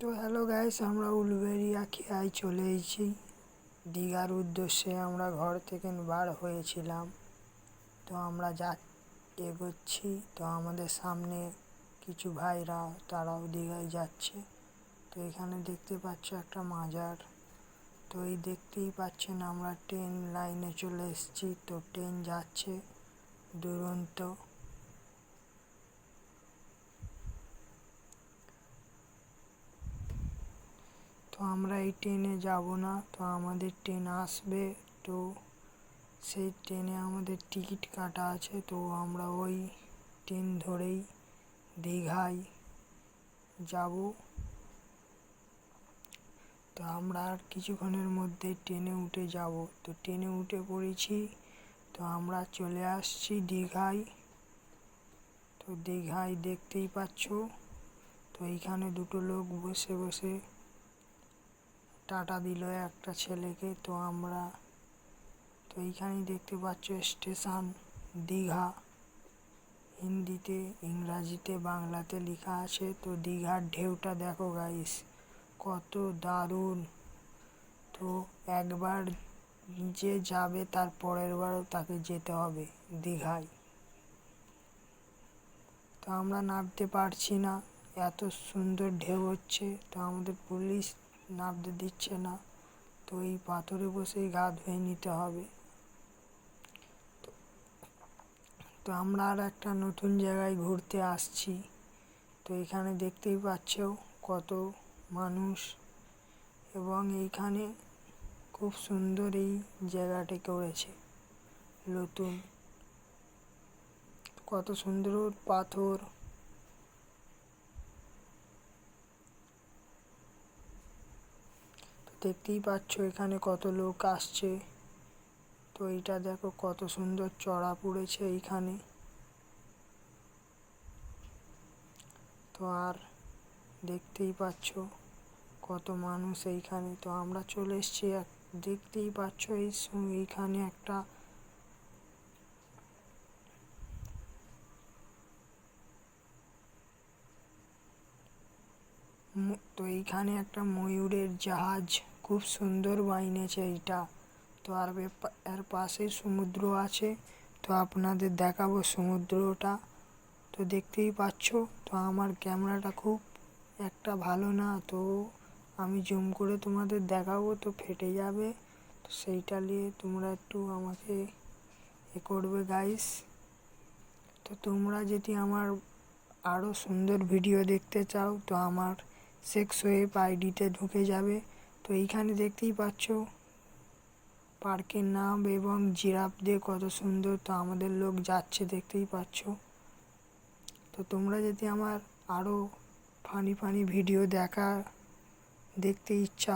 তো hello guys, আমরা উলুবেড়িয়া খেয়ায় চলে এসেছি। দীঘার উদ্দেশ্যে আমরা ঘর থেকে বার হয়েছিলাম। তো আমরা এগোচ্ছি। তো আমাদের সামনে কিছু ভাইরা, তারাও দীঘায় যাচ্ছে। তো এখানে দেখতে পাচ্ছ একটা মাজার। তো এই দেখতেই পাচ্ছেন আমরা ট্রেন লাইনে চলে এসেছি। তো ট্রেন যাচ্ছে দুরন্ত। তো আমরা এই ট্রেনে যাব না, তো আমাদের ট্রেন আসবে। তো সেই ট্রেনে আমাদের টিকিট কাটা আছে। তো আমরা ওই ট্রেন ধরেই দীঘায় যাব। তো আমরা আর কিছুক্ষণের মধ্যে ট্রেনে উঠে যাব। তো ট্রেনে উঠে পড়েছি। তো আমরা চলে আসছি দীঘায়। তো দীঘায় দেখতেই পাচ্ছ। তো এইখানে দুটো লোক বসে বসে টাটা দিল একটা ছেলেকে। তো এইখানেই দেখতে পাচ্ছ স্টেশন দীঘা, হিন্দিতে, ইংরাজিতে, বাংলাতে লেখা আছে। তো দীঘার ঢেউটা দেখো গাইস, কত দারুণ। তো একবার যে যাবে তার পরের বারও তাকে যেতে হবে দীঘায়। তো আমরা নামতে পারছি না, এত সুন্দর ঢেউ হচ্ছে। তো আমাদের পুলিশ নামতে দিচ্ছে না। তো এই পাথরে বসেই গা ধুয়ে নিতে হবে। তো আমরা আর একটা নতুন জায়গায় ঘুরতে আসছি। তো এখানে দেখতেই পাচ্ছ কত মানুষ, এবং এইখানে খুব সুন্দর এই জায়গাটি করেছে নতুন। কত সুন্দর পাথর। তো দেখতেই পাচ্ছ এখানে কত লোক আসছে। তো এইটা দেখো কত সুন্দর চড়া পড়েছে এইখানে। তো আর দেখতেই পাচ্ছ কত মানুষ এইখানে। তো আমরা চলে এসেছি, দেখতেই পাচ্ছ এইখানে একটা তো এইখানে একটা ময়ূরের জাহাজ খুব সুন্দর বানিয়েছে এইটা। তো আর এর পাশে সমুদ্র আছে। তো আপনাদের দেখাবো সমুদ্রটা। তো দেখতেই পাচ্ছ। তো আমার ক্যামেরাটা খুব একটা ভালো না, তো আমি জুম করে তোমাদের দেখাবো তো ফেটে যাবে। তো সেইটা নিয়ে তোমরা একটু আমাকে করবে গাইস। তো তোমরা যদি আমার আরও সুন্দর ভিডিও দেখতে চাও তো আমার সেক্সওয়েব আইডিতে ঢুকে যাবে। তো এইখানে দেখতেই পাচ্ছ পার্কের নাম এবং জিরাফ দিয়ে কত সুন্দর। তো আমাদের লোক যাচ্ছে দেখতেই পাচ্ছ। তো তোমরা যদি আমার আরও ফানি ভিডিও দেখতে ইচ্ছা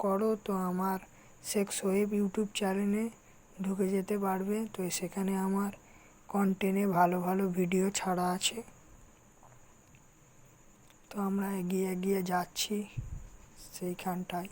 করো তো আমার সেক্সওয়েব ইউটিউব চ্যানেলে ঢুকে যেতে পারবে। তো সেখানে আমার কন্টেন্টে ভালো ভিডিও ছাড়া আছে। তো আমরা এগিয়ে যাচ্ছি সেইখানটায়।